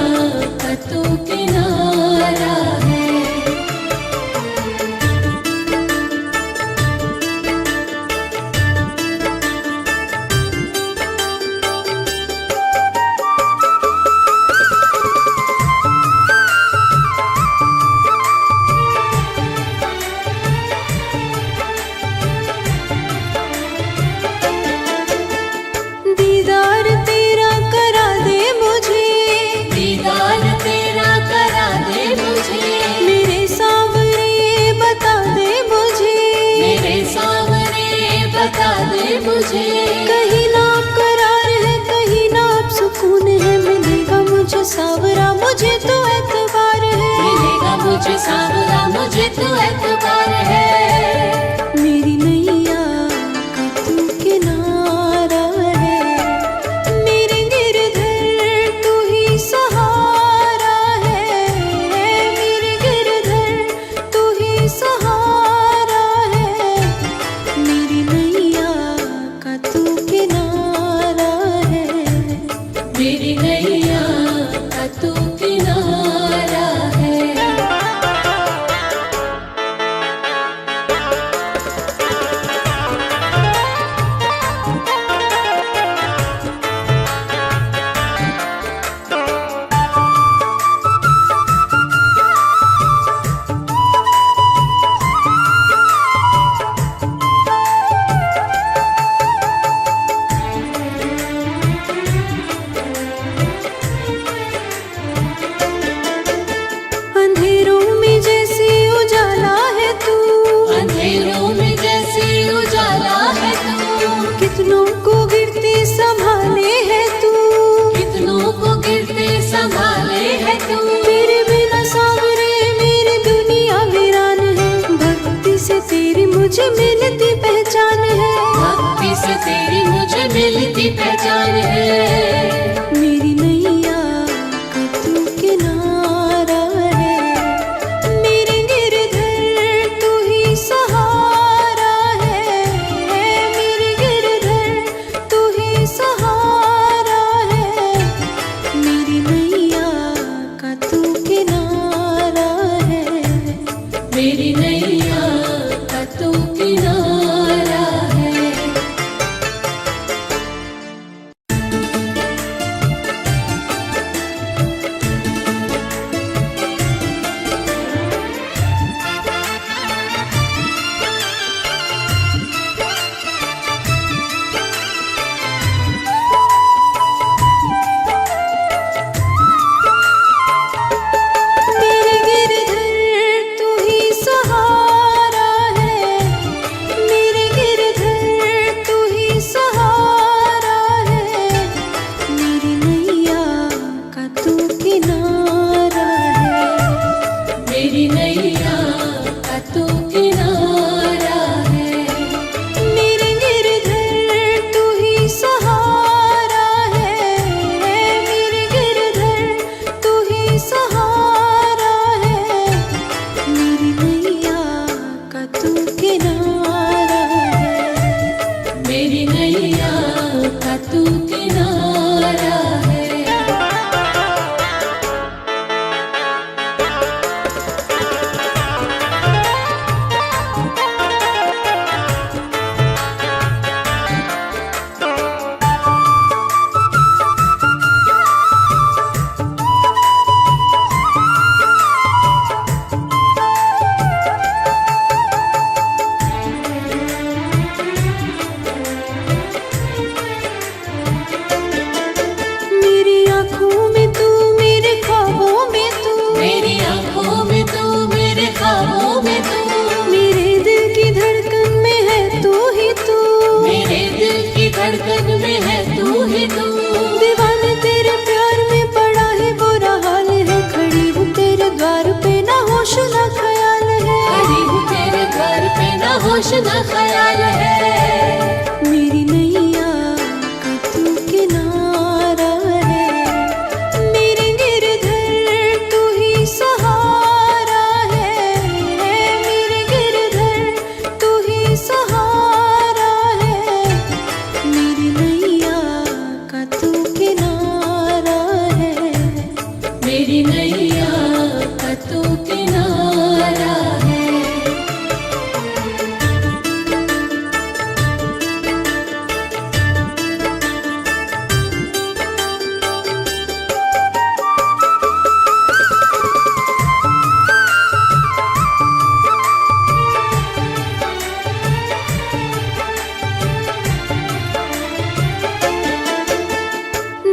का तू किनारा है। दीदार तेरा करा दे मुझे, दीदार तेरा करा से तेरी मुझे मिलती पहचान है। मेरी नैया का तू किनारा है, मेरे गिरधर तू ही सहारा है। मेरे गिरधर तू ही सहारा है, मेरी नैया का तू किनारा है। मेरी नैया का तू किनारा है। मेरे गिरधर तू ही सहारा है, मेरे गिरधर तू ही सहारा है। मेरी नैया का तू किनारा है। मेरी नैया का तू किनारा है। मेरे गिरधर तू ही सहारा है, मेरे गिरधर तू ही सहारा है। मेरी नैया का तू किनारा है। मेरी नैया का तू किनारा है। मेरी आँखों में तू, मेरे ख्वाबों में तू, मेरी आंखों में तू, मेरे ख्वाबों में तू, मेरे दिल की धड़कन में है तू ही तू। मेरे दिल की धड़कन में है तू ही तू। दीवाने तेरे प्यार में पड़ा है बुरा हाल है, खड़ी हूँ तेरे द्वार पे ना होश ना ख्याल है। खड़ी हूँ तेरे घर पे ना होश ना ख्याल है। मेरी नैया का तू किनारा है, मेरे गिरधर तू ही सहारा है। मेरे गिरधर तू ही सहारा है, मेरी नैया का तू किनारा है। मेरी नैया का तू किनारा है।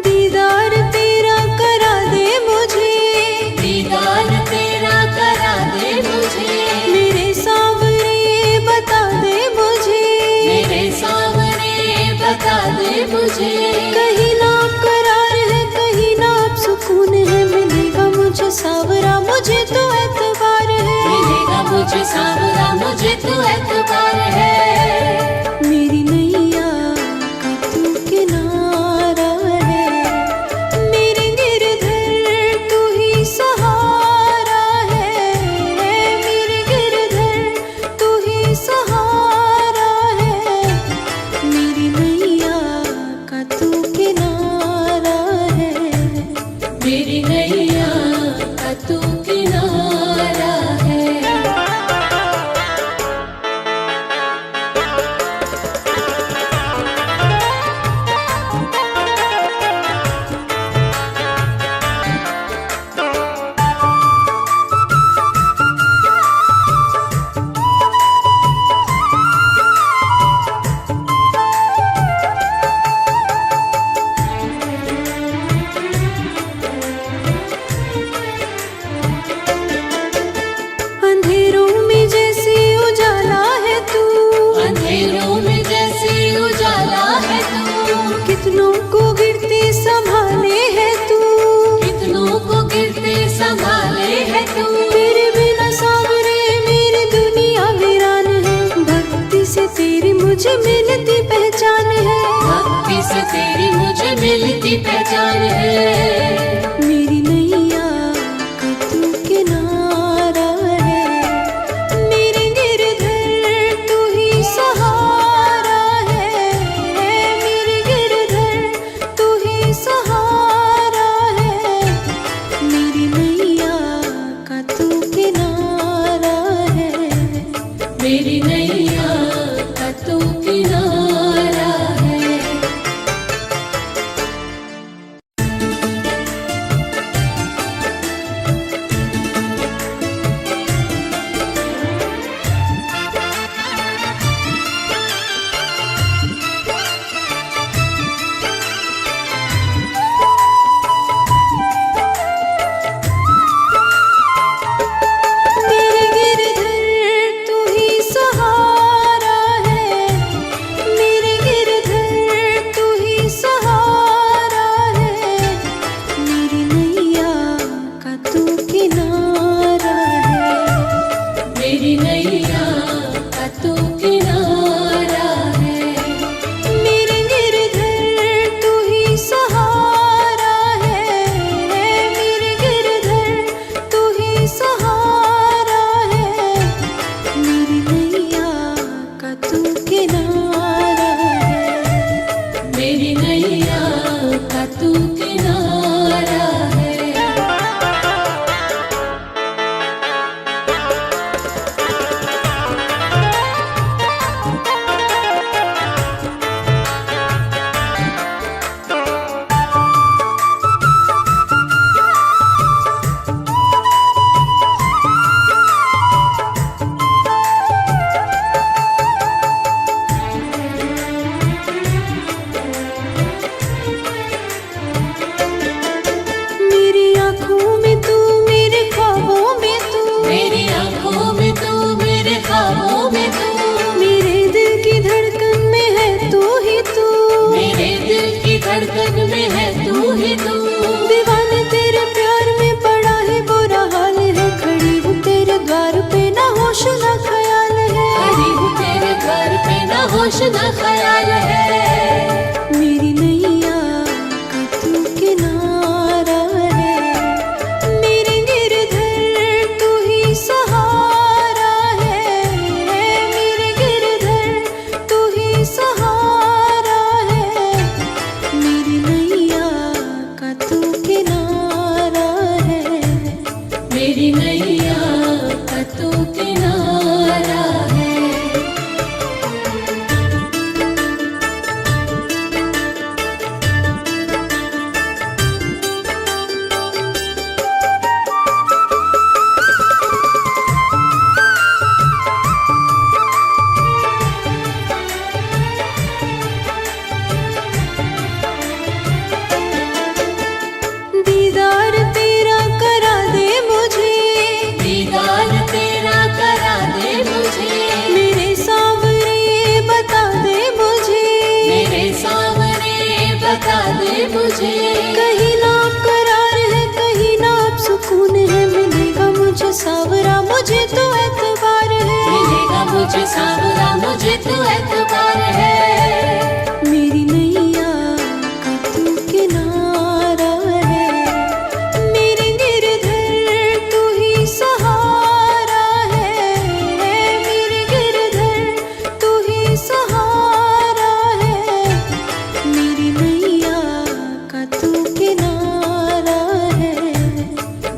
दीदार तेरा करा दे मुझे, दीदार तेरा करा दे मुझे। मेरे सावरे बता दे मुझे। मेरे सामने बता दे मुझे। कहीं ना करार है, कहीं ना अब सुकून है। मिलेगा मुझे सावरा, मुझे तो एतबार है। मिलेगा मुझे सावरा, मुझे तो एतबार है। मेरी नैया का तू किनारा है, मेरे गिरधर तू ही सहारा है। मेरे गिरधर तू ही सहारा है, मेरी नैया का तू किनारा है। मेरी नैया का तू किनारा है। मेरी नैया का तू किनारा है। दीदार तेरा करा दे मुझे, दीदार तेरा करा दे मुझे, मेरे सावरे बता दे मुझे, मेरे सामने बता दे मुझे। कहीं ना करार है कहीं ना अब सुकून है, मिलेगा मुझे सावरा मुझे तो एतबार है, मिलेगा मुझे सावरा मुझे तो एतबार है। मेरी नैया का तू किनारा है, मेरे गिरधर तू ही सहारा है, मेरे गिरधर तू ही सहारा है, मेरी नैया का तू किनारा है,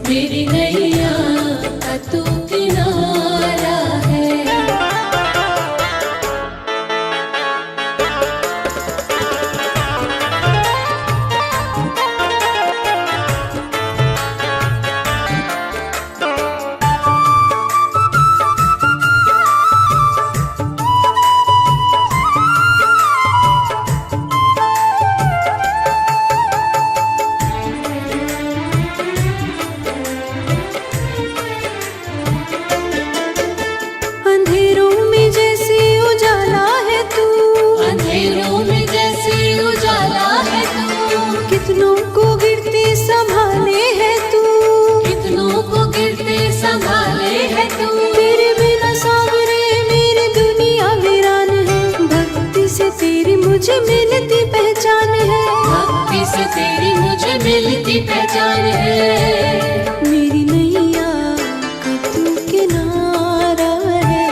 मेरी नैया का तू किनारा है। अंधेरों में जैसे उजाला है तू, अंधेरों में जैसे उजाला है तू, कितनों को गिरते संभाले है तू, कितनों को गिरते संभाले है तू। तेरे बिना सावरे मेरी दुनिया वीरान है, भक्ति से तेरी मुझे मिलती पहचान है, भक्ति से तेरी मुझे मिलती पहचान है। मेरी नैया का तू किनारा है,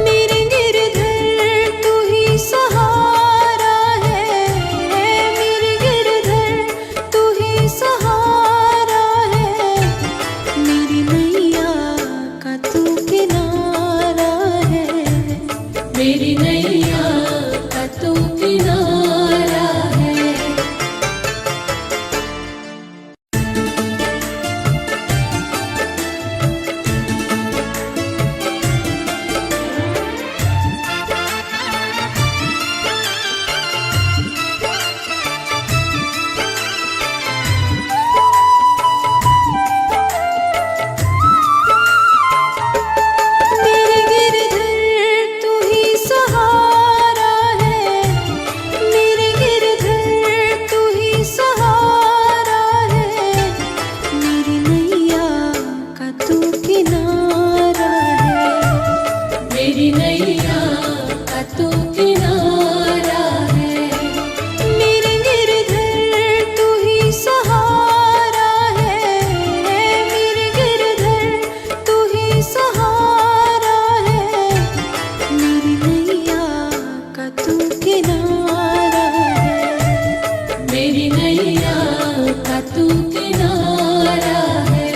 मेरे गिरधर तू ही सहारा है, मेरे गिरधर तू ही सहारा है, मेरी नैया का तू किनारा है, मेरी नैया का तू किनारा है। मेरे गिरधर तू ही सहारा है, मेरे गिरधर तू ही सहारा है, मेरी नैया का तू किनारा है, मेरी नैया का तू किनारा है। मेरे गिरधर तू ही सहारा है, मेरे गिरधर तू ही सहारा है, मेरी नैया का तू किनारा है, मेरी नैया का तू किनारा है।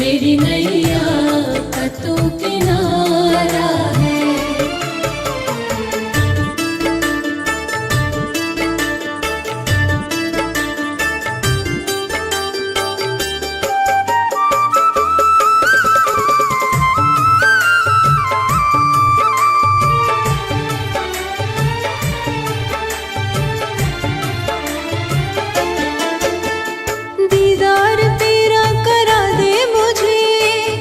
मेरी नैया का तू किनारा है। दीदार तेरा करा दे मुझे,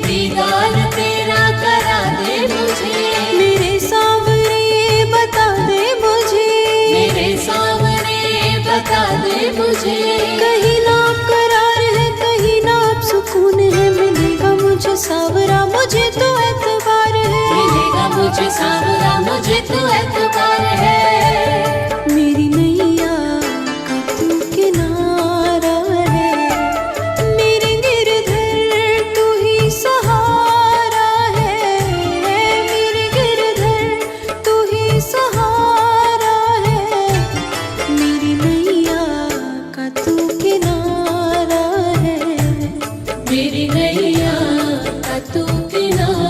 दीदार तेरा करा दे मुझे, मेरे सावरे बता दे मुझे, मेरे सामने बता दे मुझे। कहीं ना करार है कहीं ना अब सुकून है, मिलेगा मुझे सावरा मुझे तो एतबार है, मिलेगा मुझे सावरा मुझे तो एतबार है। मेरी नैया का तू किनारा है, मेरे गिरधर तू ही सहारा है, मेरे गिरधर तू ही सहारा है, मेरी नैया का तू किनारा है, मेरी नैया का तू किनारा